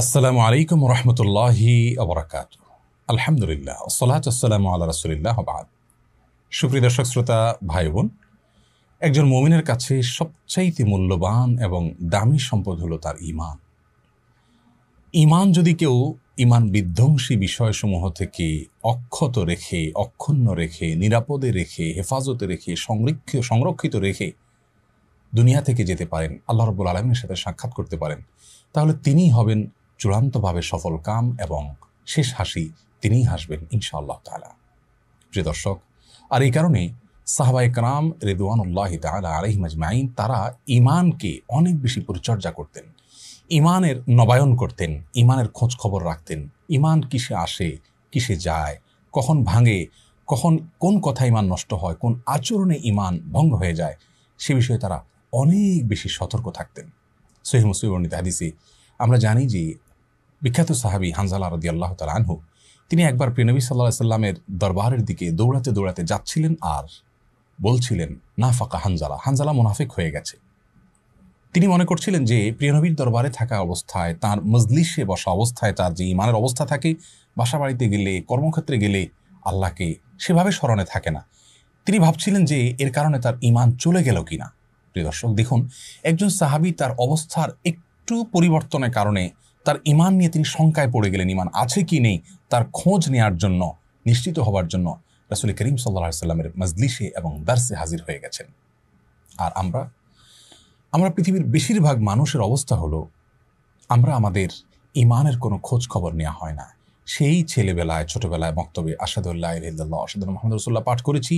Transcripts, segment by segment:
আসসালামু আলাইকুম রহমতুল্লাহি আবরাকাত। আলহামদুলিল্লাহ, আসসালাতু ওয়াসসালামু আলা রাসূলিল্লাহ ওয়া বা'দ। সুপ্রিয় দর্শক শ্রোতা ভাই বোন, একজন মুমিনের কাছে সবচাইতে মূল্যবান এবং দামি সম্পদ হলো তার ঈমান। ঈমান যদি কেউ ঈমান বিধ্বংসী বিষয়সমূহ থেকে অক্ষত রেখে, অক্ষুণ্ণ রেখে, নিরাপদে রেখে, হেফাজতে রেখে, সংরক্ষিত রেখে দুনিয়া থেকে যেতে পারেন, আল্লাহ রাব্বুল আলামিনের সাথে সাক্ষাৎ করতে পারেন, তাহলে তিনিই হবেন চূড়ান্তভাবে সফল কাম এবং শেষ হাসি তিনিই হাসবেন ইনশাআল্লাহ তাআলা। প্রিয় দর্শক, আর এই কারণে সাহাবায়ে কেরাম রিদওয়ানুল্লাহি তাআলা আলাইহিম আজমাইন তারা ঈমানকে অনেক বেশি পরিচর্যা করতেন, ঈমানের নবায়ন করতেন, ঈমানের খোঁজ খবর রাখতেন। ঈমান কিসে আসে, কিসে যায়, কখন ভাঙে, কখন কোন কথা ঈমান নষ্ট হয়, কোন আচরণে ঈমান ভঙ্গ হয়ে যায়, সে বিষয়ে তারা অনেক বেশি সতর্ক থাকতেন। সহিহ মুসলিম বর্ণিত হাদিসে আমরা জানি যে বিখ্যাত সাহাবী হানজালা রাদিয়াল্লাহু তাআলা আনহু তিনি একবার প্রিয় নবী সাল্লাল্লাহু আলাইহি সাল্লামের দরবারের দিকে দৌড়াতে দৌড়াতে যাচ্ছিলেন আর বলছিলেন, নাফাকা হানজালা, হানজালা মুনাফিক হয়ে গেছে। তিনি মনে করছিলেন যে প্রিয় নবীর দরবারে থাকা অবস্থায়, তার মজলিসে বসা অবস্থায় তার যে ঈমানের অবস্থা থাকে, বাসা বাড়িতে গেলে, কর্মক্ষেত্রে গেলে আল্লাহকে সেভাবে স্মরণে থাকে না। তিনি ভাবছিলেন যে এর কারণে তার ঈমান চলে গেল কিনা। প্রিয় দর্শক দেখুন, একজন সাহাবী তার অবস্থার একটু পরিবর্তনের কারণে তার ঈমান নিয়ে তিনি শঙ্কায় পড়ে গেলেন। ঈমান আছে কি নেই তার খোঁজ নেওয়ার জন্য, নিশ্চিত হওয়ার জন্য রাসূল করিম সাল্লাল্লাহু আলাইহি সাল্লামের মজলিসে এবং দারসে হাজির হয়ে গেছেন। আর আমরা পৃথিবীর বেশিরভাগ মানুষের অবস্থা হলো, আমরা আমাদের ঈমানের কোনো খোঁজ খবর নেওয়া হয় না। সেই ছেলেবেলায়, ছোটবেলায় মক্তবে আশহাদু আল্লা ইলাহা ইল্লাল্লাহ আশহাদু আন্না মুহাম্মাদুর রাসূলুল্লাহ পাঠ করেছি।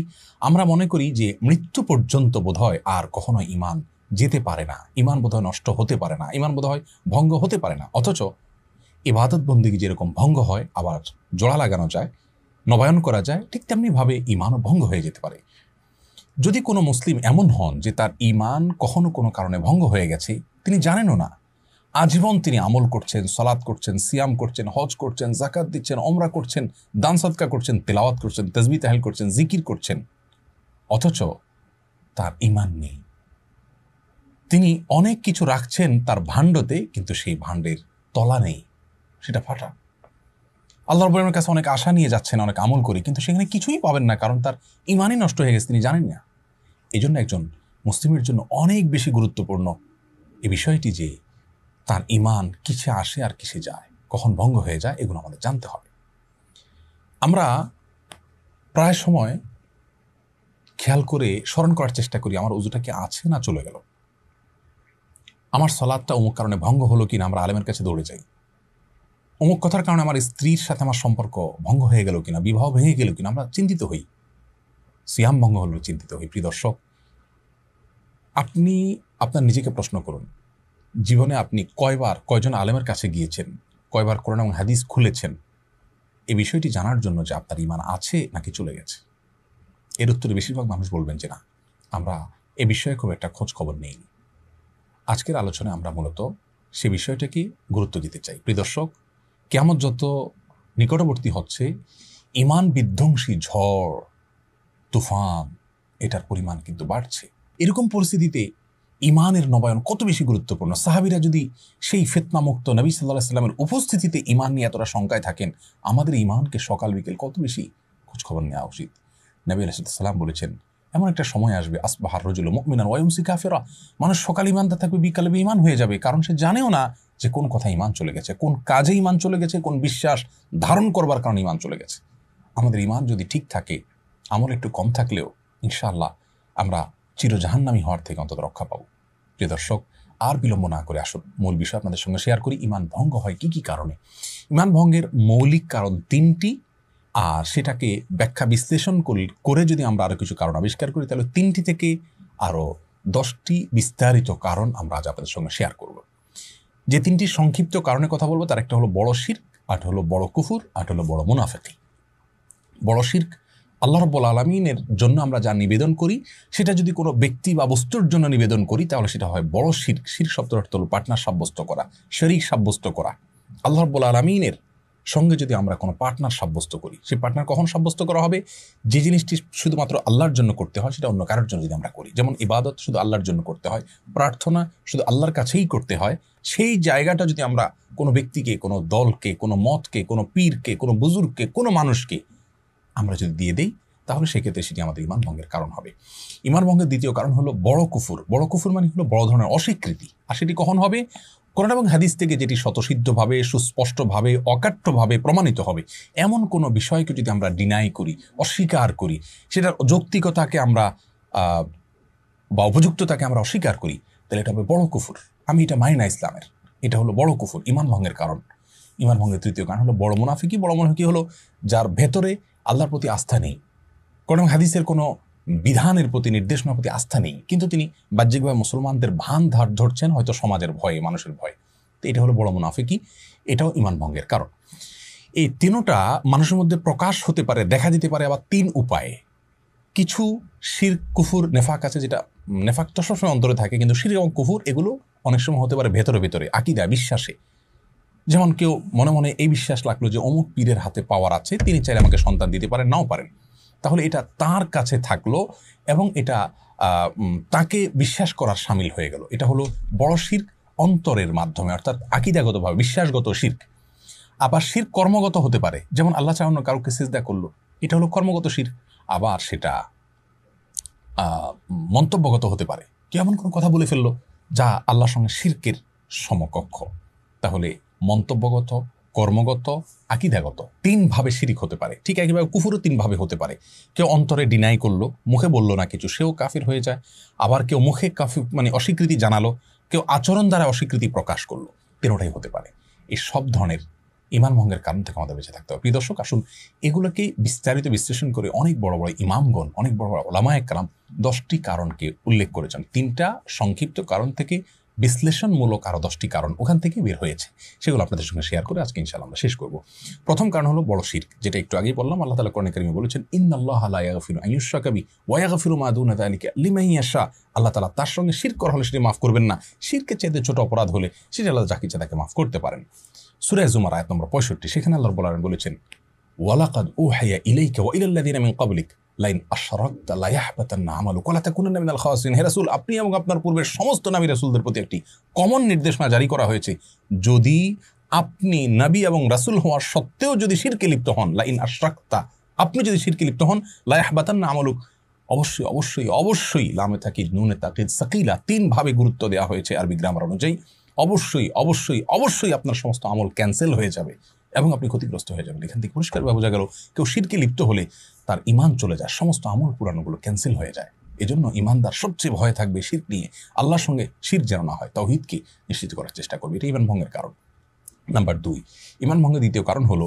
আমরা মনে করি যে মৃত্যু পর্যন্ত বোধহয় আর কখনো ঈমান যেতে পারে না, ঈমান বোধহয় নষ্ট হতে পারে না, ঈমান বোধহয় ভঙ্গ হতে পারে না। অথচ ইবাদত বন্দেগী যেরকম ভঙ্গ হয়, আবার জোড়া লাগানো যায়, নবায়ন করা যায়, ঠিক তেমনিভাবে ঈমানও ভঙ্গ হয়ে যেতে পারে। যদি কোনো মুসলিম এমন হন যে তার ঈমান কখনো কোনো কারণে ভঙ্গ হয়ে গেছে, তিনি জানেনও না, আজীবন তিনি আমল করছেন, সালাত করছেন, সিয়াম করছেন, হজ করছেন, যাকাত দিচ্ছেন, ওমরা করছেন, দান সাদকা করছেন, তেলাওয়াত করছেন, তাসবিহ তাহলিল করছেন, জিকির করছেন, অথচ তার ঈমান নেই। তিনি অনেক কিছু রাখছেন তার ভাণ্ডতে, কিন্তু সেই ভাণ্ডের তলা নেই, সেটা ফাটা। আল্লাহ রাব্বুল আলামিনের কাছে অনেক আশা নিয়ে যাচ্ছেন, অনেক আমল করি, কিন্তু সেখানে কিছুই পাবেন না, কারণ তার ঈমানই নষ্ট হয়ে গেছে, তিনি জানেন না। এই জন্য একজন মুসলিমের জন্য অনেক বেশি গুরুত্বপূর্ণ এই বিষয়টি যে তার ঈমান কিসে আসে আর কিসে যায়, কখন ভঙ্গ হয়ে যায়, এগুলো আমাদের জানতে হবে। আমরা প্রায় সময় খেয়াল করে স্মরণ করার চেষ্টা করি, আমার ওযুটা কি আছে না চলে গেল, আমার সালাতটা অমুক কারণে ভঙ্গ হলো কিনা, আমরা আলেমের কাছে দৌড়ে যাই। অমুক কথার কারণে আমার স্ত্রীর সাথে আমার সম্পর্ক ভঙ্গ হয়ে গেল কিনা, বিবাহ ভেঙে গেল কিনা, আমরা চিন্তিত হই। সিয়াম ভঙ্গ হলো চিন্তিত হই। প্রিয় দর্শক, আপনি আপনার নিজেকে প্রশ্ন করুন, জীবনে আপনি কয়জন আলেমের কাছে গিয়েছেন, কয়বার কোরআন এবং হাদিস খুলেছেন এই বিষয়টি জানার জন্য যে আপনার ঈমান আছে নাকি চলে গেছে? এর উত্তরে বেশিরভাগ মানুষ বলবেন যে না, আমরা এ বিষয়ে খুব একটা খোঁজ খবর নেইনি। আজকের আলোচনায় আমরা মূলত সে বিষয়টাকে গুরুত্ব দিতে চাই। প্রিয় দর্শক, কিয়ামত যত নিকটবর্তী হচ্ছে, ঈমান বিধ্বংসী ঝড়, তুফান, এটার পরিমাণ কিন্তু বাড়ছে। এরকম পরিস্থিতিতে ঈমানের নবায়ন কত বেশি গুরুত্বপূর্ণ। সাহাবীরা যদি সেই ফিতনামুক্ত নবী সাল্লাল্লাহু আলাইহি সাল্লামের উপস্থিতিতে ঈমান নিয়ে এতটা শঙ্কায় থাকেন, আমাদের ঈমানকে সকাল বিকেল কত বেশি খোঁজখবর নেওয়া উচিত। নবী আলাইহিস সালাম বলেছেন, এমন একটা সময় আসবে, আসবাহার রাজুলু মুমিনান ওয়া ইউমসি কাফিরা, মানুষ সকালে ঈমানদার থাকবে, বিকালে বেঈমান হয়ে যাবে, কারণ সে জানেও না যে কোন কথা ঈমান চলে গেছে, কোন কাজে ঈমান চলে গেছে, কোন বিশ্বাস ধারণ করবার কারণে ঈমান চলে গেছে। আমাদের ঈমান যদি ঠিক থাকে, আমল একটু কম থাকলেও ইনশাআল্লাহ আমরা চিরজাহান্নামী হওয়ার থেকে অন্তত রক্ষা পাবো। প্রিয় দর্শক, আর বিলম্ব না করে আসুন মূল বিষয় আপনাদের সঙ্গে শেয়ার করি। ঈমান ভঙ্গ হয় কি কি কারণে? ঈমান ভঙ্গের মৌলিক কারণ 3টি, আর সেটাকে ব্যাখ্যা বিশ্লেষণ করে যদি আমরা আরো কিছু কারণ আবিষ্কার করি, তাহলে 3টি থেকে আরো 10টি বিস্তারিত কারণ আমরা আজ আপনাদের সঙ্গে শেয়ার করব। যে 3টি সংক্ষিপ্ত কারণে কথা বলবো, তার একটা হলো বড় শিরক, আরেকটা হলো বড় কুফর, আরেকটা হলো বড় মুনাফিকি। বড় শিরক, আল্লাহ রাব্বুল আলামিনের জন্য আমরা যা নিবেদন করি, সেটা যদি কোনো ব্যক্তি বা বস্তুর জন্য নিবেদন করি, তাহলে সেটা হয় বড় শিরক। শিরক শব্দের অর্থ হলো পার্টনার সাব্যস্ত করা, শরীক সাব্যস্ত করা। আল্লাহ রাব্বুল আলামিনের সঙ্গে যদি আমরা কোনো পার্টনার সাব্যস্ত করি, সেই পার্টনার কখন সাব্যস্ত করা হবে? যে জিনিসটি শুধুমাত্র আল্লাহর জন্য করতে হয় সেটা অন্য কারোর জন্য যদি আমরা করি, যেমন ইবাদত শুধু আল্লাহর জন্য করতে হয়, প্রার্থনা শুধু আল্লাহর কাছেই করতে হয়, সেই জায়গাটা যদি আমরা কোনো ব্যক্তিকে, কোনো দলকে, কোনো মতকে, কোনো পীরকে, কোনো বুজুর্গকে, কোনো মানুষকে আমরা যদি দিয়ে দেই, তাহলে সেক্ষেত্রে সেটি আমাদের ইমান ভঙ্গের কারণ হবে। ইমান ভঙ্গের দ্বিতীয় কারণ হলো বড় কুফুর। বড় কুফুর মানে হলো বড় ধরনের অস্বীকৃতি। আর সেটি কখন হবে? কোরআন এবং হাদিস থেকে যেটি স্বতঃসিদ্ধভাবে, সুস্পষ্টভাবে, অকাট্যভাবে প্রমাণিত হবে, এমন কোনো বিষয়কে যদি আমরা ডিনাই করি, অস্বীকার করি, সেটার যৌক্তিকতাকে আমরা বা উপযুক্ততাকে আমরা অস্বীকার করি, তাহলে এটা হবে বড় কুফুর। আমি এটা মানি না ইসলামের, এটা হলো বড় কুফুর, ইমান ভঙ্গের কারণ। ইমান ভঙ্গের তৃতীয় কারণ হলো বড় মুনাফিকি। বড় মুনাফিকি হলো যার ভেতরে আল্লাহর প্রতি আস্থা নেই, কোরআন হাদিসের কোনো বিধানের প্রতি, নির্দেশনার প্রতি আস্থা নেই, কিন্তু তিনি বাহ্যিকভাবে মুসলমানদের ভান ধার ধরছেন হয়তো সমাজের ভয়ে, মানুষের ভয়ে। তো এটা হলো বড় মুনাফিকি, এটাও ইমান ভঙ্গের কারণ। এই তিনটা মানুষের মধ্যে প্রকাশ হতে পারে, দেখা দিতে পারে আবার তিন উপায়ে। কিছু শিরক, কুফুর, নেফাক আছে, যেটা নেফাকটা সবসময় অন্তরে থাকে, কিন্তু শিরক এবং কুফুর এগুলো অনেক সময় হতে পারে ভেতরে ভেতরে, আকীদা, বিশ্বাসে। যেমন কেউ মনে মনে এই বিশ্বাস লাগলো যে অমুক পীরের হাতে পাওয়ার আছে, তিনি চাইলে আমাকে সন্তান দিতে পারেন, নাও পারেন, তাহলে এটা তার কাছে থাকলো এবং এটা তাকে বিশ্বাস করার শামিল হয়ে গেল। এটা হলো বড় শিরক অন্তরের মাধ্যমে, অর্থাৎ আকীদাগতভাবে বিশ্বাসগত শিরক। আবার শিরক কর্মগত হতে পারে, যেমন আল্লাহ চাহান্ন কাউকে সিজদা করলো, এটা হলো কর্মগত শিরক। আবার সেটা মন্তব্যগত হতে পারে, কেমন কোনো কথা বলে ফেললো যা আল্লাহর সঙ্গে শিরকের সমকক্ষ। তাহলে মন্তব্যগত, কর্মগত, আকীদাগত তিনভাবে শিরিক হতে পারে। ঠিক একইভাবে কুফুরও তিনভাবে হতে পারে। কেউ অন্তরে ডিনাই করলো, মুখে বললো না কিছু, সেও কাফির হয়ে যায়। আবার কেউ মুখে কাফির মানে অস্বীকৃতি জানালো, কেউ আচরণ দ্বারা অস্বীকৃতি প্রকাশ করলো, তিনটাই হতে পারে। এই সব ধরনের ইমান ভঙ্গের কারণ থেকে আমাদের বেঁচে থাকতে হবে। প্রিয় দর্শক, আসুন এগুলোকে বিস্তারিত বিশ্লেষণ করে অনেক বড় বড় ইমামগণ, অনেক বড় বড় ওলামায়ে কেরাম 10টি কারণকে উল্লেখ করেছেন। 3টা সংক্ষিপ্ত কারণ থেকে বিশ্লেষণমূলক আরও 10টি কারণ ওখান থেকে বের হয়েছে, সেগুলো আপনাদের সঙ্গে শেয়ার করে আজকে ইনশাআল্লাহ আমরা শেষ করব। প্রথম কারণ হলো বড় শিরক, যেটা একটু আগেই বললাম। আল্লাহ তাআলা কোরআনে কারিমে বলেছেন, ইন্নাল্লাহা লা ইয়াগফিরু আন ইউশরাকা বিহি ওয়া ইয়াগফিরু মা দুনা যালিকা লিমান ইয়াশা। আল্লাহ তাআলা তার সঙ্গে শিরক করা হলে সেটি মাফ করবেন না, শিরকের চাইতে ছোট অপরাধ হলে সেটা আল্লাহ যাকে ইচ্ছা তাকে মাফ করতে পারেন। সূরা জুমার আয়াত নম্বর 65, সেখানে আল্লাহ বলেছেন, ওয়ালাকাদ উহিয়া ইলাইকা ওয়া ইলাল্লাযিনা মিন ক্বাবলিক লাইন আশরাকতা লা ইয়াহবাতান্না আমালুকা ওয়া লা তাকুনান্না মিনাল খাসিরিন। হে রাসূল, আপনি এবং আপনার পূর্বের সমস্ত নবী রাসূলদের প্রতি একটি কমন নির্দেশনা জারি করা হয়েছে, যদি আপনি নবী এবং রাসূল হওয়ার সত্ত্বেও যদি শিরকে লিপ্ত হন, লাইন আশরাকতা, আপনি যদি শিরকে লিপ্ত হন, লা ইয়াহবাতান্না আমালুক, অবশ্যই অবশ্যই অবশ্যই, লামে তাকিদ নুনে তাকিদ সাকিলা, 3 ভাবে গুরুত্ব দেওয়া হয়েছে আরবি গ্রামার অনুযায়ী। অবশ্যই অবশ্যই অবশ্যই আপনার সমস্ত আমল ক্যান্সেল হয়ে যাবে এবং আপনি ক্ষতিগ্রস্ত হয়ে যাবেন। এখান থেকে পরিষ্কারভাবে বোঝা গেল কেউ শিরকে লিপ্ত হলে তার ইমান চলে যায়, সমস্ত আমল পুরানোগুলো ক্যান্সেল হয়ে যায়। এজন্য ইমানদার সবচেয়ে ভয় থাকবে শিরক নিয়ে, আল্লাহর সঙ্গে শিরক যেন না হয়, তাওহীদকে নিশ্চিত করার চেষ্টা করবে। এটা ইমান ভঙ্গের কারণ। নাম্বার 2, ইমান ভঙ্গের দ্বিতীয় কারণ হলো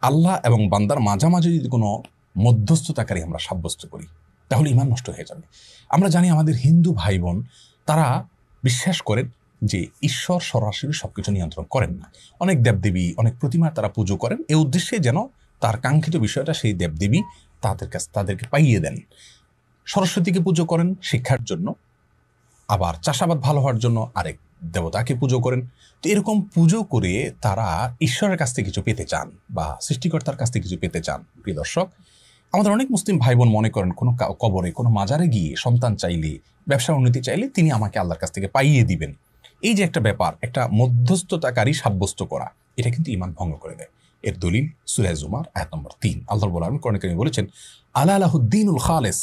আল্লাহ এবং বান্দার মাঝামাঝি যদি কোনো মধ্যস্থতাকারী আমরা সাব্যস্ত করি, তাহলে ইমান নষ্ট হয়ে যাবে। আমরা জানি আমাদের হিন্দু ভাই বোন তারা বিশ্বাস করেন যে ঈশ্বর সরাসরি সবকিছু নিয়ন্ত্রণ করেন না। অনেক দেবদেবী, অনেক প্রতিমার তারা পুজো করেন, এই উদ্দেশ্যে যেন তার কাঙ্ক্ষিত বিষয়টা সেই দেবদেবী তাদেরকে পাইয়ে দেন। সরস্বতীকে পুজো করেন শিক্ষার জন্য, আবার চাষাবাদ ভালো হওয়ার জন্য আরেক দেবতাকে পুজো করেন। তো এরকম পুজো করে তারা ঈশ্বরের কাছ থেকে কিছু পেতে চান বা সৃষ্টিকর্তার কাছ থেকে কিছু পেতে চান। প্রিয় দর্শক, আমাদের অনেক মুসলিম ভাই বোন মনে করেন কোনো কবরে, কোনো মাজারে গিয়ে সন্তান চাইলে, ব্যবসার উন্নতি চাইলে তিনি আমাকে আল্লাহর কাছ থেকে পাইয়ে দিবেন। এই যে একটা ব্যাপার, একটা মধ্যস্থতাকারী সাব্যস্ত করা, এটা কিন্তু ইমান ভঙ্গ করে দেয়। এর দলিল সূরা জুমার আয়াত নম্বর 3। আল্লাহ রাব্বুল আলামিন কোরআনে কারিমে বলেছেন, আলা লাহুদ্দীনুল খালিস,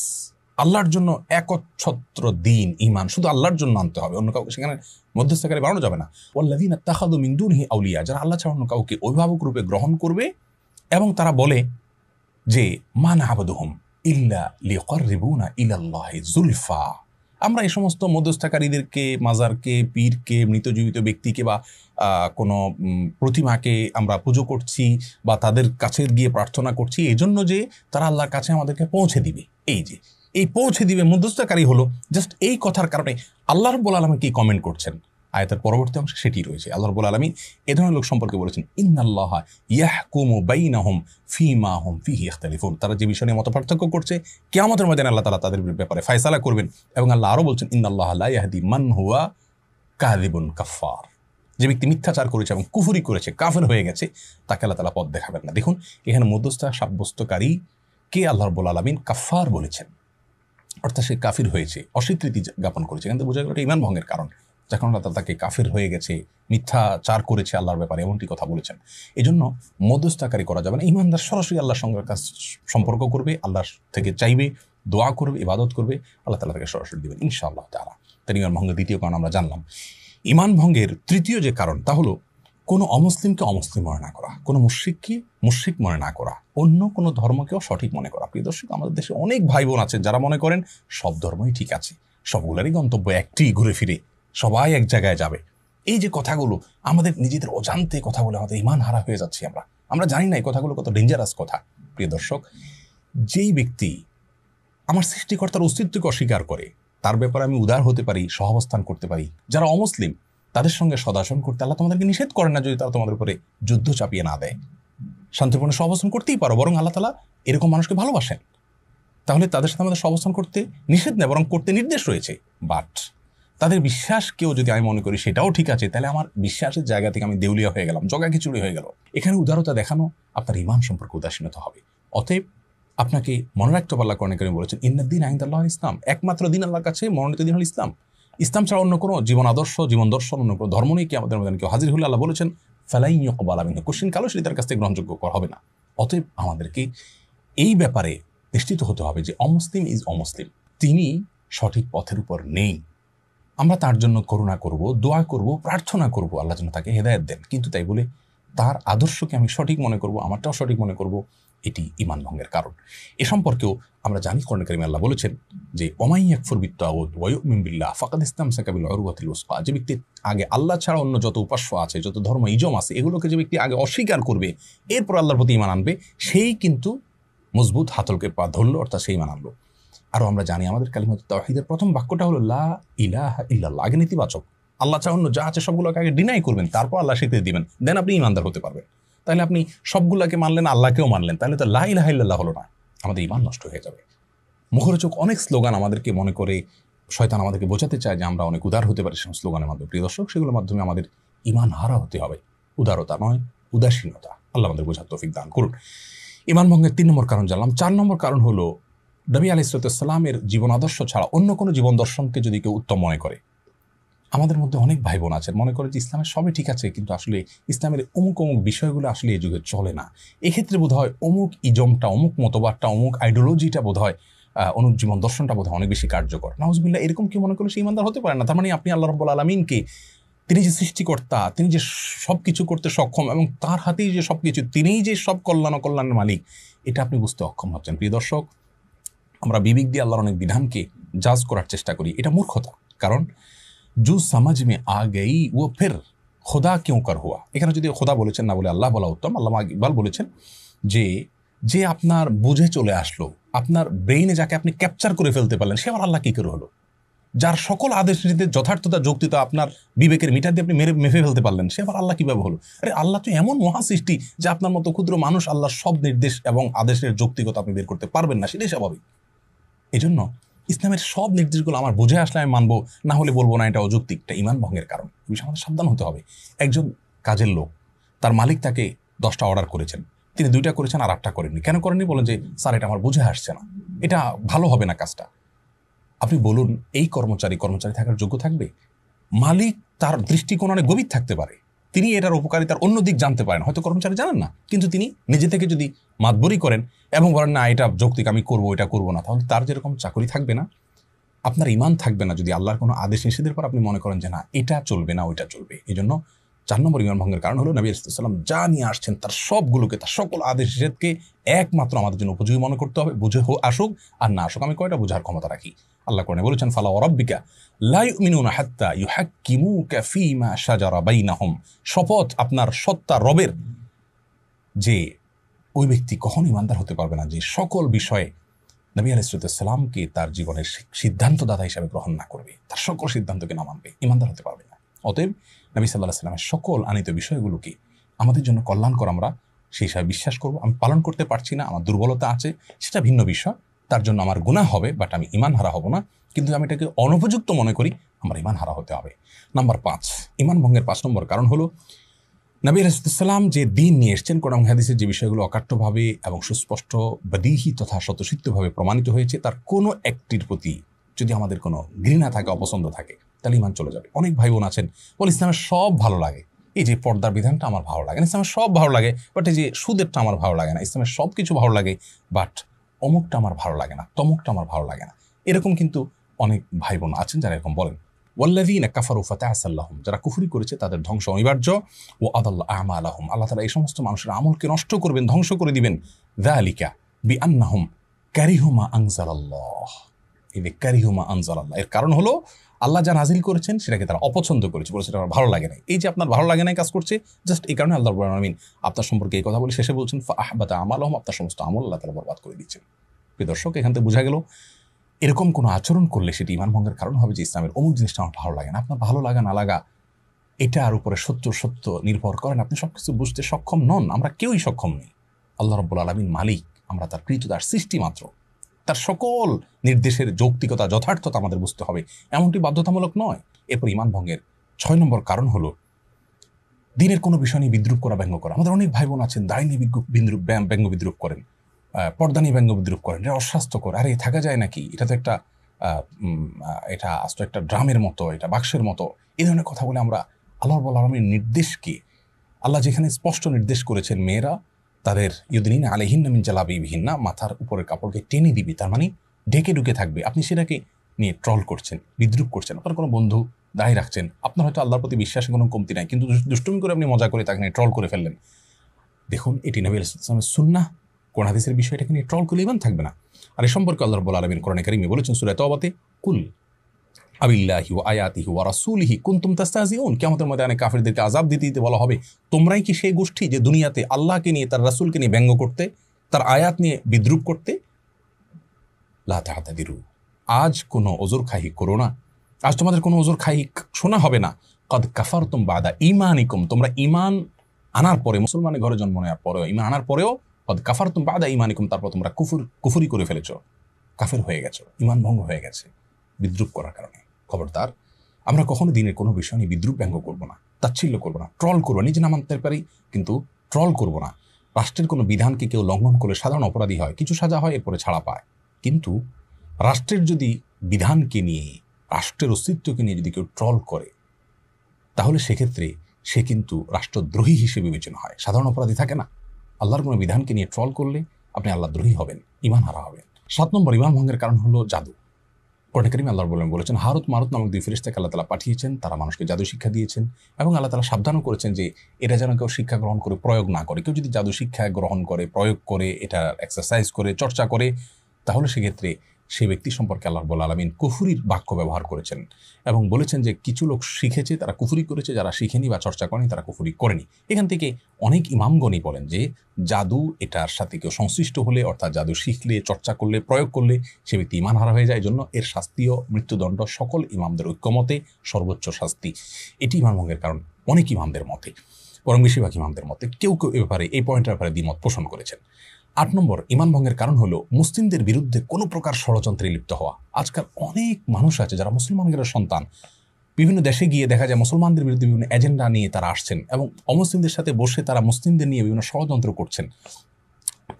আল্লাহর জন্য একচ্ছত্র দিন, ইমান শুধু আল্লাহর জন্য আনতে হবে, অন্য কাউকে সেখানে মধ্যস্থকারী বানানো যাবে না। ওয়াল্লাযীনা ইত্তাখাযু মিন দুনিহি আউলিয়া, যারা আল্লাহ ছাড়া অন্য কাউকে অভিভাবক রূপে গ্রহণ করবে এবং তারা বলে যে মা না'বুদুহুম ইল্লা লিয়ুকাররিবুনা ইলাল্লাহি যুলফা, আমরা এই সমস্ত মধ্যস্থকারীদেরকে, মাজারকে, পীরকে, মৃত জীবিত ব্যক্তিকে বা কোনো প্রতিমাকে আমরা পুজো করছি বা তাদের কাছে গিয়ে প্রার্থনা করছি এই জন্য যে তারা আল্লাহর কাছে আমাদেরকে পৌঁছে দিবে। এই যে এই পৌঁছে দিবে মধ্যস্থকারী হলো, জাস্ট এই কথার কারণে আল্লাহ রাব্বুল আলামিন কি কমেন্ট করছেন আয়াতের পরবর্তী অংশে সেটি রয়েছে। আল্লাহ রাব্বুল আলামিন এ ধরনের লোক সম্পর্কে বলেছেন, ইন্নাল্লাহা ইয়াহকুমু বাইনাহুম ফীমা হুম ফীহি ইখতালিফুন, তারা যে বিষয় নিয়ে মতপার্থক্য করছে কিয়ামতের ময়দানে আল্লাহ তাআলা তাদের ব্যাপারে ফয়সালা করবেন। এবং আল্লাহ আরও বলছেন, ইন্নাল্লাহা লা ইয়াহদি মান হুয়া কাযিবুন কাফফার, যে ব্যক্তি মিথ্যাচার করেছে এবং কুফরি করেছে, কাফের হয়ে গেছে, তাকে আল্লাহ তাআলা পথ দেখাবেন না। দেখুন এখানে মধ্যস্থতা সাব্যস্তকারী কে আল্লাহ রাব্বুল আলামিন কাফার বলেছেন, অর্থাৎ সে কাফির হয়েছে, অস্বীকৃতি জ্ঞাপন করেছে। এখান থেকে বোঝা গেল এটা ঈমান ভঙ্গের কারণ, যখন আল্লাহ তাআলা তাকে কাফির হয়ে গেছে, মিথ্যাচার করেছে আল্লাহর ব্যাপারে, এমনটি কথা বলেছেন। এই জন্য মধ্যস্থতাকারী করা যাবে না। ঈমানদার সরাসরি আল্লাহর সঙ্গে সম্পর্ক করবে, আল্লাহর থেকে চাইবে, দোয়া করবে, ইবাদত করবে, আল্লাহ তাআলা তাকে সরাসরি দিবেন ইনশাআল্লাহ তাআলা। তাই ঈমান ভঙ্গের দ্বিতীয় কারণ আমরা জানলাম। ঈমান ভঙ্গের তৃতীয় যে কারণ তা হলো কোনো অমুসলিমকে অমুসলিম মনে না করা, কোনো মুশরিককে মুশরিক মনে না করা, অন্য কোনো ধর্মকেও সঠিক মনে করা। প্রিয় দর্শক, আমাদের দেশে অনেক ভাই বোন আছেন যারা মনে করেন সব ধর্মই ঠিক আছে, সবগুলারই গন্তব্য একটি, ঘুরে ফিরে সবাই এক জায়গায় যাবে। এই যে কথাগুলো আমাদের নিজেদের অজান্তে কথা বলে আমাদের ঈমান হারা হয়ে যাচ্ছি আমরা জানি না এই কথাগুলো কত ডেঞ্জারাস কথা। প্রিয় দর্শক, যেই ব্যক্তি আমার সৃষ্টিকর্তার অস্তিত্বকে অস্বীকার করে, তার ব্যাপারে আমি উদার হতে পারি, সহাবস্থান করতে পারি। যারা অমুসলিম তাদের সঙ্গে সদাচরণ করতে আল্লাহ তোমাদেরকে নিষেধ করেন না, যদি তারা তোমাদের উপরে যুদ্ধ চাপিয়ে না দেয়। শান্তিপূর্ণ সহাবস্থান করতেই পারো, বরং আল্লাহ তাআলা এরকম মানুষকে ভালোবাসেন। তাহলে তাদের সাথে আমাদের সহাবস্থান করতে নিষেধ নেই, বরং করতে নির্দেশ রয়েছে। বাট তাদের বিশ্বাসকেও যদি আমি মনে করি সেটাও ঠিক আছে, তাহলে আমার বিশ্বাসের জায়গা থেকে আমি দেউলিয়া হয়ে গেলাম, জগা খিচুড়ি হয়ে গেল। এখানে উদারতা দেখানো আপনার ঈমান সম্পর্কে উদাসীনতা হবে। অতএব আপনাকে মনে রাখতে হবে, আল্লাহ কোরআনে কারীমে বলেছেন ইন্নাদ-দীন ইনদাল্লাহ ইসলাম, একমাত্র দিন আল্লাহর কাছে মনোনীত দিন হল ইসলাম। ইসলাম ছাড়া অন্য কোনো জীবন আদর্শ, জীবন দর্শন, অন্য কোনো ধর্ম নেই। কিয়ামতের ময়দানে কেউ হাজির হলে আল্লাহ বলেছেন ফালাই ইউকবাল মিনহু, কোশ্চিন কালো সেটি তার কাছ থেকে গ্রহণযোগ্য করা হবে না। অতএব আমাদেরকে এই ব্যাপারে নিশ্চিত হতে হবে যে অমুসলিম ইজ অমুসলিম, তিনি সঠিক পথের উপর নেই। আমরা তার জন্য করুণা করব, দোয়া করব, প্রার্থনা করব আল্লাহ যেন তাকে হেদায়েত দেন। কিন্তু তাই বলে তার আদর্শকে আমি সঠিক মনে করব, আমারটাও সঠিক মনে করব, এটি ঈমান ভঙ্গের কারণ। এ সম্পর্কেও আমরা জানি কোরআনে কারীমে আল্লাহ বলেছেন যে ওমাই ইয়াকফুর বিত-তাগুত ওয়া ইউমিন বিল্লাহ ফাকাদ ইসতামসাকা বিল উরওয়াতিল উসকা, যে ব্যক্তি আগে আল্লাহ ছাড়া অন্য যত উপাস্য আছে, যত ধর্ম ইজম আছে, এগুলোকে যে ব্যক্তি আগে অস্বীকার করবে, এরপর আল্লাহর প্রতি ঈমান আনবে, সেই কিন্তু মজবুত হাতলকে পা ধরল, অর্থাৎ সেই ঈমান আনলো। আরও আমরা জানি আমাদের কালিমাতুত তাওহীদের প্রথম বাক্যটা হলো লা ইলাহা ইল্লাল্লাহ, আগে নেতিবাচক, আল্লাহ ছাড়া অন্য যা আছে সবগুলোকে আগে ডিনাই করবেন, তারপর আল্লাহ স্বীকৃতি দিবেন, দেন আপনি ঈমানদার হতে পারবেন। তাহলে আপনি সবগুলাকে মানলেন, আল্লাহকেও মানলেন, তাহলে তো লা ইলাহা ইল্লাল্লাহ হলো না, আমাদের ঈমান নষ্ট হয়ে যাবে। মুখরোচক অনেক স্লোগান আমাদেরকে মনে করে শয়তান আমাদেরকে বোঝাতে চায় যে আমরা অনেক উদার হতে পারি সেই স্লোগানের মাধ্যমে। প্রিয় দর্শক, সেগুলোর মাধ্যমে আমাদের ঈমান হারা হতে হবে, উদারতা নয়, উদাসীনতা। আল্লাহ আমাদের বোঝার তৌফিক দান করুন। ঈমান ভঙ্গের 3 নম্বর কারণ জানলাম। 4 নম্বর কারণ হলো নবী আলাইহিস সালামের জীবন আদর্শ ছাড়া অন্য কোনো জীবন দর্শনকে যদি কেউ উত্তম মনে করে। আমাদের মধ্যে অনেক ভাই বোন আছেন মনে করে যে ইসলামের সবই ঠিক আছে, কিন্তু আসলে ইসলামের অমুক অমুক বিষয়গুলো আসলে এই যুগে চলে না। এক্ষেত্রে বোধ হয় অমুক ইজমটা, অমুক মতবাদটা, অমুক আইডিওলজিটা বোধ হয়, অমুক জীবন দর্শনটা বোধ হয় অনেক বেশি কার্যকর। নাউজুবিল্লাহ, এরকম কি মনে করলে সে ঈমানদার হতে পারে না। তার মানে আপনি আল্লাহ রাব্বুল আলামিনকে, তিনি যে সৃষ্টিকর্তা, তিনি যে সব কিছু করতে সক্ষম এবং তার হাতেই যে সব কিছু, তিনিই যে সব কল্যাণ ও কল্যাণের মালিক, এটা আপনি বুঝতে অক্ষম হচ্ছেন। প্রিয় দর্শক, আমরা বিবেক দিয়ে আল্লাহর অনেক বিধানকে জাজ করার চেষ্টা করি, এটা মূর্খতা। কারণ জু সমাজ মে আ গই ও ফির খোদা কিউ কর হুয়া, এখানে যদি খোদা বলেছেন না বলে আল্লাহ বলা উত্তম। আল্লামা ইকবাল বলেছেন যে আপনার বুঝে চলে আসলো, আপনার ব্রেইনে যাকে আপনি ক্যাপচার করে ফেলতে পারলেন, সে আবার আল্লাহ কি করে হলো? যার সকল আদেশ নীতিতে যথার্থতা, যৌক্তিকতা আপনার বিবেকের মিটার দিয়ে আপনি মেপে ফেলতে পারলেন, সে আবার আল্লাহ কিভাবে হলো? আরে আল্লাহ তো এমন মহা সৃষ্টি যে আপনার মতো ক্ষুদ্র মানুষ আল্লাহর সব নির্দেশ এবং আদেশের যৌক্তিকতা আপনি বের করতে পারবেন না, সেটাই স্বাভাবিক। এই জন্য ইসলামের সব নির্দেশগুলো আমার বুঝে আসলে আমি মানবো, না হলে বলবো না এটা অযৌক্তিক, এটা ঈমান ভঙ্গের কারণ। এই বিষয়ে আমাদের সাবধান হতে হবে। একজন কাজের লোক, তার মালিক তাকে 10টা অর্ডার করেছেন, তিনি 2টা করেছেন আর 8টা করেননি। কেন করেননি? বলেন যে স্যার এটা আমার বুঝে আসছে না, এটা ভালো হবে না কাজটা। আপনি বলুন এই কর্মচারী থাকার যোগ্য থাকবে? মালিক তার দৃষ্টিকোণ অনেক গভীর থাকতে পারে, তিনি এটার উপকারিতার অন্য দিক জানতে পারেন, হয়তো কর্মচারী জানেন না, কিন্তু তিনি নিজে থেকে যদি মাতবরি করেন এবং বলেন না এটা যৌক্তিক, আমি করবো, এটা করবো না, তাহলে তার যেরকম চাকরি থাকবে না, আপনার ঈমান থাকবে না যদি আল্লাহর কোনো আদেশ নিষেধের পর আপনি মনে করেন যে না এটা চলবে না, ওইটা চলবে। এই জন্য 4 নম্বর ঈমান ভঙ্গের কারণ হলো নবী সাল্লাল্লাহু আলাইহি ওয়াসাল্লাম যা নিয়ে আসছেন তার সবগুলোকে, তার সকল আদেশ নিষেধকে একমাত্র আমাদের জন্য উপযোগী মনে করতে হবে। বুঝে আসুক আর না আসুক, আমি কয়টা বোঝার ক্ষমতা রাখি। আল্লাহ কোরআনে বলেছেন ফালা ওয়া রাব্বিকা লা ইউমিনুনা হাত্তা ইউহাক্কিমুকা ফীমা শাজারা বাইনাহুম, শপথ আপনার সত্তা রবের, যে ওই ব্যক্তি কখনো ঈমানদার হতে পারবে না যে সকল বিষয়ে নবী আলাইহিস সালামকে তার জীবনের সিদ্ধান্তদাতা হিসাবে গ্রহণ না করবে, তার সকল সিদ্ধান্তকে না মানবে, ঈমানদার হতে পারবে না। অতএব নবী সাল্লাল্লাহু আলাইহি ওয়াসাল্লামের সকল আনিত বিষয়গুলোকে আমাদের জন্য কল্যাণকর আমরা সেই হিসাবে বিশ্বাস করব। আমি পালন করতে পারছি না, আমার দুর্বলতা আছে, সেটা ভিন্ন বিষয়, তার জন্য আমার গুনাহ হবে, বাট আমি ঈমান হারা হব না। কিন্তু আমি এটাকে অনুপযুক্ত মনে করি, আমার ইমান হারা হতে হবে। নাম্বার 5, ইমান ভঙ্গের 5 নম্বর কারণ হলো নবী রাসূলুল্লাহ যে দিন নিয়ে এসেছেন, কোরআন হাদিসের যে বিষয়গুলো অকাট্যভাবে এবং সুস্পষ্ট বদিহি তথা স্বতঃসিদ্ধভাবে প্রমাণিত হয়েছে, তার কোনো একটির প্রতি যদি আমাদের কোনো ঘৃণা থাকে, অপছন্দ থাকে, তাহলে ইমান চলে যাবে। অনেক ভাই বোন আছেন বলে ইসলামের সব ভালো লাগে, এই যে পর্দার বিধানটা আমার ভালো লাগে না, ইসলামের সব ভালো লাগে, বাট এই যে সুদেরটা আমার ভালো লাগে না, ইসলামের সব কিছু ভালো লাগে, বাট অমুকটা আমার ভালো লাগে না, তমুকটা আমার ভালো লাগে না। এরকম কিন্তু অনেক ভাই বোন আছেন যারা এরকম বলেন। ওয়াল্লাযীনা কাফারু ফাতাআসা লাহুম, যারা কুফরি করেছে তাদের ধ্বংস অনিবার্য। ওয়া আদাল্লা আমালাহুম, আল্লাহ তাআলা এই সমস্ত মানুষের আমলকে নষ্ট করবেন, ধ্বংস করে দিবেন। যালিকা বিআন্নাহুম কারিহু মা আনজালাল্লাহ, এই যে কারিহু মা আনজালাল্লাহ, এর কারণ হলো আল্লাহ যা নাজিল করেছেন সেটাকে তারা অপছন্দ করেছে, বলেছে এটা আমার ভালো লাগে না। এই যে আপনার ভালো লাগে না কাজ করছে, জাস্ট এই কারণে আল্লাহ রাব্বুল আলামিন আপনার সম্পর্কে এই কথা বলে শেষে বলছেন ফাআহবাতা আমালাহুম, আপনার সমস্ত আমল আল্লাহ তাআলা বরবাদ করে দিচ্ছেন। প্রিয় দর্শক, এখান থেকে বোঝা গেল এরকম কোনো আচরণ করলে সেটি ইমান ভঙ্গের কারণ হবে যে ইসলামের অমুক জিনিসটা আমার ভালো লাগে না। আপনার ভালো লাগা না লাগা এটার উপরে সত্য নির্ভর করেন, আপনি সব কিছু বুঝতে সক্ষম নন, আমরা কেউই সক্ষম নেই। আল্লাহ রাব্বুল আলামিন মালিক, আমরা তার কৃতদাস, সৃষ্টি মাত্র। তার সকল নির্দেশের যৌক্তিকতা যথার্থতা আমাদের বুঝতে হবে, এমনটি বাধ্যতামূলক নয়। এরপর ইমান ভঙ্গের 6 নম্বর কারণ হলো দিনের কোনো বিষয় নিয়ে বিদ্রুপ করা, ব্যঙ্গ করা। আমাদের অনেক ভাই বোন আছেন দায় নিয়ে ব্যঙ্গ বিদ্রুপ করেন, পর্দা নিয়ে ব্যঙ্গ বিদ্রুপ করেন, এটা অস্বাস্থ্যকর, আরে থাকা যায় নাকি, এটা তো একটা এটা আস্ত একটা ড্রামের মতো, এটা বাক্সের মতো, এই ধরনের কথা বলে আমরা আল্লাহ রাব্বুল আলামিনের নির্দেশকে, আল্লাহ যেখানে স্পষ্ট নির্দেশ করেছেন মেয়েরা তাদের ইউদিনিনা আলাইহিন্না মিন জালাবিবিহিন্না, মাথার উপরের কাপড়কে টেনে দিবি, তার মানে ঢেকে ঢুকে থাকবে, আপনি সেটাকে নিয়ে ট্রল করছেন, বিদ্রুপ করছেন। আপনার কোনো বন্ধু দায় রাখছেন, আপনার হয়তো আল্লাহর প্রতি বিশ্বাসে কোনো কমতি নাই, কিন্তু দুষ্টুমি করে আপনি মজা করে তাকে নিয়ে ট্রল করে ফেললেন। দেখুন, এটি নবী আলাইহিস সালামের সুন্নাহ, কোরআন হাদিসের বিষয়টাকে নিয়ে ট্রল করলে ইমান থাকবে না। আর এই সম্পর্কে আল্লাহ রাব্বুল আলামিন কোরআনে কারীমে বলেছেন সূরা তাওবাতে, কুল আবিল্লাহি ওয়া আয়াতিহি ওয়া রাসূলিহি কুনতুম তাস্তাহজিউন, কিয়ামতের ময়দানে কাফিরদেরকে আযাব দিতে বলা হবে, তোমরাই কি সেই গোষ্ঠী যে দুনিয়াতে আল্লাহকে নিয়ে, তার রাসূলকে নিয়ে ব্যঙ্গ করতে, তার আয়াত নিয়ে বিদ্রুপ করতে। লা তা'তাদিরু, আজ কোনো ওজর খাহি করো না, আজ তোমাদের কোনো ওজর খাহি শোনা হবে না। কদ কাফারতুম বাদা ঈমানিকুম, তোমরা ঈমান আনার পরে, মুসলমানের ঘরে জন্ম নেওয়ার পরেও, ঈমান আনার পরেও, কদ কাফারতুম বাদা ঈমানিকুম, তারপর তোমরা কুফরি করে ফেলেছো, কাফের হয়ে গেছো, ঈমান ভঙ্গ হয়ে গেছে বিদ্রুপ করার কারণে। খবরদার, আমরা কখনো দিনের কোনো বিষয় নিয়ে বিদ্রুপ ব্যঙ্গ করবো না, তাচ্ছিল্য করবো না, ট্রল করবো, নিজে না মানতে পারি কিন্তু ট্রল করবো না। রাষ্ট্রের কোনো বিধানকে কেউ লঙ্ঘন করলে সাধারণ অপরাধী হয়, কিছু সাজা হয়, এরপরে ছাড়া পায়। কিন্তু রাষ্ট্রের যদি বিধানকে নিয়ে, রাষ্ট্রের অস্তিত্বকে নিয়ে যদি কেউ ট্রল করে, তাহলে সেক্ষেত্রে সে কিন্তু রাষ্ট্রদ্রোহী হিসেবে বিবেচনা হয়, সাধারণ অপরাধী থাকে না। আল্লাহর কোনো বিধানকে নিয়ে ট্রল করলে আপনি আল্লাহদ্রোহী হবেন, ঈমান হারা হবেন। 7 নম্বর ঈমান ভঙ্গের কারণ হলো জাদু। কোরআনে কারীমে আল্লাহ বলেছেন হারুত মারুত নামক 2 ফেরেশতাকে আল্লাহ তাআলা পাঠিয়েছেন, তারা মানুষকে জাদু শিক্ষা দিয়েছেন এবং আল্লাহ তাআলা সাবধানও করেছেন যে এটা যেন কেউ শিক্ষা গ্রহণ করে প্রয়োগ না করে। কেউ যদি জাদু শিক্ষা গ্রহণ করে, প্রয়োগ করে, এটা এক্সারসাইজ করে, চর্চা করে, তাহলে সেক্ষেত্রে সেই ব্যক্তি সম্পর্কে আল্লাহ রাব্বুল আলামিন কুফরির বাক্য ব্যবহার করেছেন এবং বলেছেন যে কিছু লোক শিখেছে তারা কুফরি করেছে, যারা শিখেনি বা চর্চা করেনি তারা কুফরি করেনি। এখান থেকে অনেক ইমামগণই বলেন যে জাদু এটার সাথে কেউ সংশ্লিষ্ট হলে, অর্থাৎ জাদু শিখলে, চর্চা করলে, প্রয়োগ করলে সে ব্যক্তি ঈমান হারা হয়ে যায়। জন্য এর শাস্তিও মৃত্যুদণ্ড, সকল ইমামদের ঐক্যমতে সর্বোচ্চ শাস্তি। এটি ঈমান ভঙ্গের কারণ অনেক ইমামদের মতে, বরং বেশিরভাগ ইমামদের মতে। কেউ কেউ এ ব্যাপারে, এই পয়েন্টের ব্যাপারে দ্বিমত পোষণ করেছেন। 8 নম্বর ঈমান ভঙ্গের কারণ হলো মুসলিমদের বিরুদ্ধে কোনো প্রকার ষড়যন্ত্রে লিপ্ত হওয়া। আজকাল অনেক মানুষ আছে যারা মুসলমানদের সন্তান, বিভিন্ন দেশে গিয়ে দেখা যায় মুসলমানদের বিরুদ্ধে বিভিন্ন এজেন্ডা নিয়ে তারা আসছেন এবং অমুসলিমদের সাথে বসে তারা মুসলিমদের নিয়ে বিভিন্ন ষড়যন্ত্র করছেন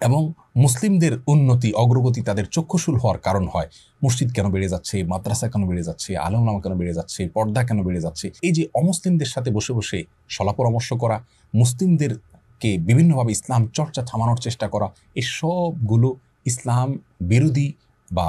এবং মুসলিমদের উন্নতি, অগ্রগতি তাদের চক্ষুশূল হওয়ার কারণ হয়। মসজিদ কেন বেড়ে যাচ্ছে, মাদ্রাসা কেন বেড়ে যাচ্ছে, আলেম ওলামা কেন বেড়ে যাচ্ছে, পর্দা কেন বেড়ে যাচ্ছে, এই যে অমুসলিমদের সাথে বসে বসে সলা পরামর্শ করা, মুসলিমদেরকে বিভিন্নভাবে ইসলাম চর্চা থামানোর চেষ্টা করা, এই সবগুলো ইসলাম বিরোধী বা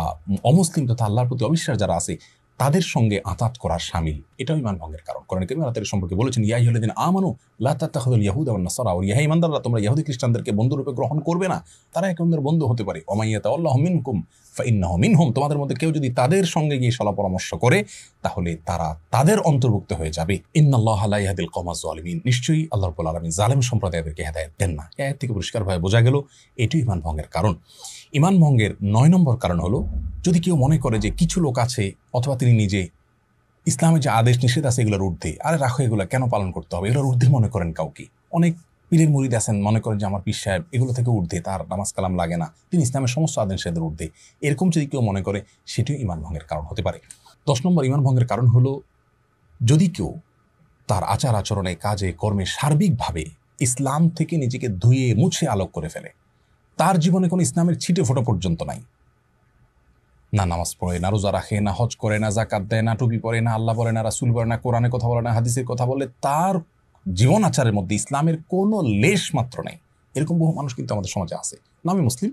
অমুসলিম তথা আল্লাহর প্রতি অবিশ্বাস যারা আছে তাদের সঙ্গে আতাত করার শামিল। এটাও ঈমান ভঙ্গের কারণ। কোরআনে কারীমে আল্লাহ তাআলা সম্পর্কে বলেছেন ইয়া আইয়ুহাল্লাযীনা আমানু লা তাত্তাখিযুল ইয়াহুদা ওয়ান নাসারা, ও ইহা ঈমানদাররা তোমরা ইহুদি খ্রিস্টানদেরকে বন্ধুরূপে গ্রহণ করবে না, তারা এক অন্যের বন্ধু হতে পারে। ওয়া মান ইয়াতাওয়াল্লাহু মিনকুম ফাইন্নাহু মিনহুম, তোমাদের মধ্যে কেউ যদি তাদের সঙ্গে গিয়ে সলা পরামর্শ করে তাহলে তারা তাদের অন্তর্ভুক্ত হয়ে যাবে। ইন্নাল্লাহা লা ইয়াহদিল কওমাজ যালিমিন, নিশ্চয়ই আল্লাহ রাব্বুল আলামিন জালেম সম্প্রদায়দেরকে হেদায়েত দেন না। এই আয়াত থেকে পরিষ্কারভাবে বোঝা গেল এটি ঈমান ভঙ্গের কারণ। ঈমান ভঙ্গের 9 নম্বর কারণ হলো যদি কেউ মনে করে যে কিছু লোক আছে অথবা তিনি নিজে ইসলামের যে আদেশ নিষেধ আছে এগুলোর ঊর্ধ্বে, আরে রাখো এগুলো কেন পালন করতে হবে, এগুলোর ঊর্ধ্বে মনে করেন কাউকে। অনেক পীরের মুরিদ আছেন মনে করেন যে আমার পীর সাহেব এগুলো থেকে ঊর্ধ্বে, তার নামাজ কালাম লাগে না, তিনি ইসলামের সমস্ত আদেশ নিষেধের ঊর্ধ্বে, এরকম যদি কেউ মনে করে সেটিও ঈমান ভঙ্গের কারণ হতে পারে। 10 নম্বর ঈমান ভঙ্গের কারণ হলো যদি কেউ তার আচার আচরণে, কাজে, কর্মে সার্বিকভাবে ইসলাম থেকে নিজেকে ধুয়ে মুছে আলোক করে ফেলে, তার জীবনে কোনো ইসলামের ছিটে ফোঁটা পর্যন্ত নাই, না নামাজ পড়ে, না রোজা রাখে, না হজ করে, না জাকাত দেয়, না টুপি পরে, না আল্লাহ বলে, না রাসূল বলে, না কোরআনের কথা বলে, না হাদিসের কথা বলে, তার জীবন আচারের মধ্যে ইসলামের কোনো লেশ মাত্র নেই, এরকম বহু মানুষ কিন্তু আমাদের সমাজে আছে। নামে মুসলিম,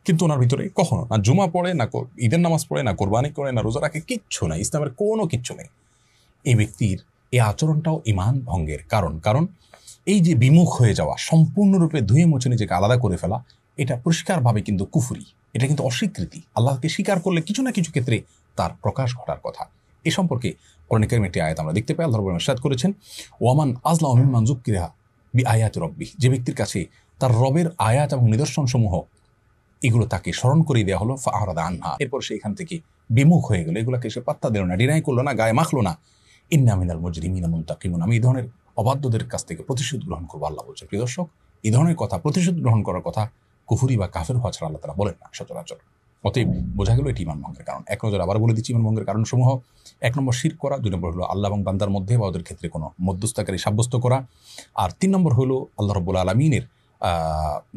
কিন্তু ওনার ভিতরে কখনো না জুমা পড়ে, না ঈদের নামাজ পড়ে, না কোরবানি করে, না রোজা রাখে, কিচ্ছু নাই, ইসলামের কোনো কিচ্ছু নেই। এই ব্যক্তির এই আচরণটাও ঈমান ভঙ্গের কারণ। কারণ এই যে বিমুখ হয়ে যাওয়া, সম্পূর্ণরূপে ধুয়ে মুছে নিজেকে আলাদা করে ফেলা, এটা পরিষ্কারভাবে কিন্তু কুফরি, এটা কিন্তু অস্বীকৃতি। আল্লাহকে স্বীকার করলে কিছু না কিছু ক্ষেত্রে তার প্রকাশ ঘটার কথা। এ সম্পর্কে কোরআন কারীমের একটি আয়াত আমরা দেখতে পাই। আল্লাহ রাব্বুল ইরশাদ করেছেন, ওয়ামান আযলামু মিম্মান যুক্কিরা বিআয়াতি রাব্বিহ, যে ব্যক্তির কাছে তার রবের আয়াত এবং নিদর্শনসমূহ এগুলো তাকে স্মরণ করিয়ে দেওয়া হলো, ফাআরাদা আনহা, এরপর সে এখান থেকে বিমুখ হয়ে গেল, এগুলোকে সে পাত্তা দিল না, ডিনাই করলো না, গায়ে মাখলো না। ইন্না মিনাল মুজরিমিনা মুনতাকিমুন, আমি এই ধরনের অবাধ্যদের কাছ থেকে প্রতিশোধ গ্রহণ করবো, আল্লাহ বলছেন। প্রিয় দর্শক, এই ধরনের কথা, প্রতিশোধ গ্রহণ করার কথা কুফরি বা কাফের হওয়া ছাড়া আল্লাহ তাআলা বলেন না সচরাচর। অতএব বোঝা গেল এটি ঈমান ভঙ্গের কারণ। এক নজর আবার বলে দিচ্ছি ঈমান ভঙ্গের কারণসমূহ। 1 নম্বর শিরক করা, 2 নম্বর হলো আল্লাহ এবং বান্দার মধ্যে বা ওদের ক্ষেত্রে কোনো মধ্যস্থতাকারী সাব্যস্ত করা, আর 3 নম্বর হলো আল্লাহ রাব্বুল আলামিনের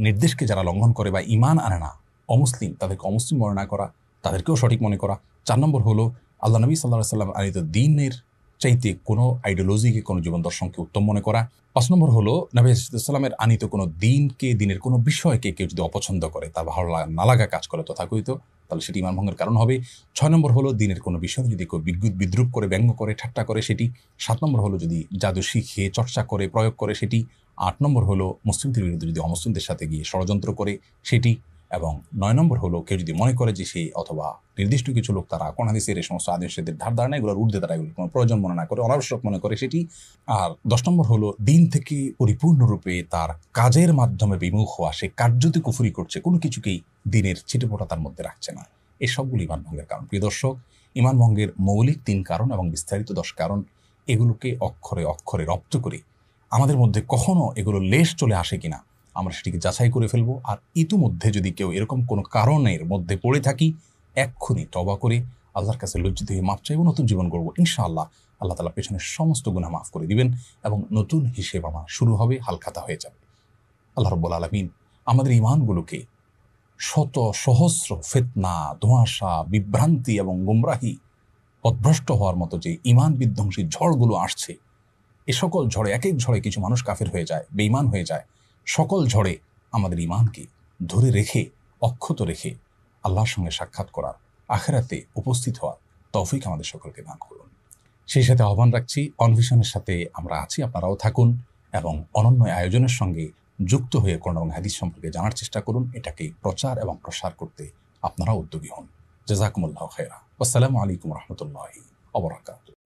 নির্দেশকে যারা লঙ্ঘন করে বা ঈমান আনে না, অমুসলিম, তাদেরকে অমুসলিম মনে করা, তাদেরকেও সঠিক মনে করা। 4 নম্বর হলো আল্লাহ নবী সাল্লাল্লাহু আলাইহি ওয়াসাল্লাম আনিত দ্বীনের চাইতে কোনো আইডিওলজিকে, কোনো জীবন দর্শনকে উত্তম মনে করা। 5 নম্বর হলো নবী সাল্লামের আনিত কোনো দিনকে, দিনের কোনো বিষয়কে কেউ যদি অপছন্দ করে, তার ভালো না লাগা কাজ করে তথাকথিত, তাহলে সেটি ঈমান ভঙ্গের কারণ হবে। 6 নম্বর হলো দিনের কোনো বিষয় যদি কেউ বিদ্রুপ করে, ব্যঙ্গ করে, ঠাট্টা করে সেটি। 7 নম্বর হলো যদি জাদু শিখে, চর্চা করে, প্রয়োগ করে সেটি। 8 নম্বর হলো মুসলিমদের বিরুদ্ধে যদি অমুসলিমদের সাথে গিয়ে ষড়যন্ত্র করে সেটি। এবং 9 নম্বর হলো কেউ যদি মনে করে যে সে অথবা নির্দিষ্ট কিছু লোক তারা কোন হাদিসের এই সমস্ত আদেশের ধার ধারণা এগুলোর ঊর্ধ্বে তারা এগুলো কোনো প্রয়োজন মনে না করে, অনাবশ্যক মনে করে সেটি। আর 10 নম্বর হলো দিন থেকে পরিপূর্ণরূপে তার কাজের মাধ্যমে বিমুখ হওয়া, সে কার্যতে কুফরি করছে, কোনো কিছুকেই দিনের ছিটেফোঁটা তার মধ্যে রাখছে না। এই সবগুলো ঈমান ভঙ্গের কারণ। প্রিয় দর্শক, ঈমান ভঙ্গের মৌলিক 3 কারণ এবং বিস্তারিত 10 কারণ, এগুলোকে অক্ষরে অক্ষরে রপ্ত করে আমাদের মধ্যে কখনো এগুলো লেশ চলে আসে কিনা আমরা সেটিকে যাচাই করে ফেলবো। আর ইতিমধ্যে যদি কেউ এরকম কোনো কারণের মধ্যে পড়ে থাকি, এক্ষুনি তওবা করে আল্লাহর কাছে লজ্জিত হয়ে মাফ চাইব, নতুন জীবন করবো। ইনশাআল্লাহ আল্লাহ তাআলা পেছনের সমস্ত গুনাহ মাফ করে দিবেন এবং নতুন হিসেব আমার শুরু হবে, হালখাতা হয়ে যাবে। আল্লাহ রাব্বুল আলামিন আমাদের ঈমানগুলোকে শত সহস্র ফিতনা, ধোঁয়াশা, বিভ্রান্তি এবং গুমরাহি, পথভ্রষ্ট হওয়ার মতো যে ঈমান বিধ্বংসী ঝড়গুলো আসছে, এ সকল ঝড়ে, এক এক ঝড়ে কিছু মানুষ কাফের হয়ে যায়, বেঈমান হয়ে যায়। সকল ঝড়ে আমাদের ঈমানকে ধরে রেখে, অক্ষত রেখে আল্লাহর সঙ্গে সাক্ষাৎ করার, আখিরাতে উপস্থিত হওয়ার তৌফিক আমাদের সকলকে দান করুন। সেই সাথে আহ্বান রাখছি, অনভিশনের সাথে আমরা আছি, আপনারাও থাকুন এবং অনন্য আয়োজনের সঙ্গে যুক্ত হয়ে কোরআন এবং হাদিস সম্পর্কে জানার চেষ্টা করুন। এটাকে প্রচার এবং প্রসার করতে আপনারাও উদ্যোগী হন। জাযাকুমুল্লাহু খায়রা। আসসালামু আলাইকুম ওয়া রাহমাতুল্লাহি ওয়া বারাকাতুহু।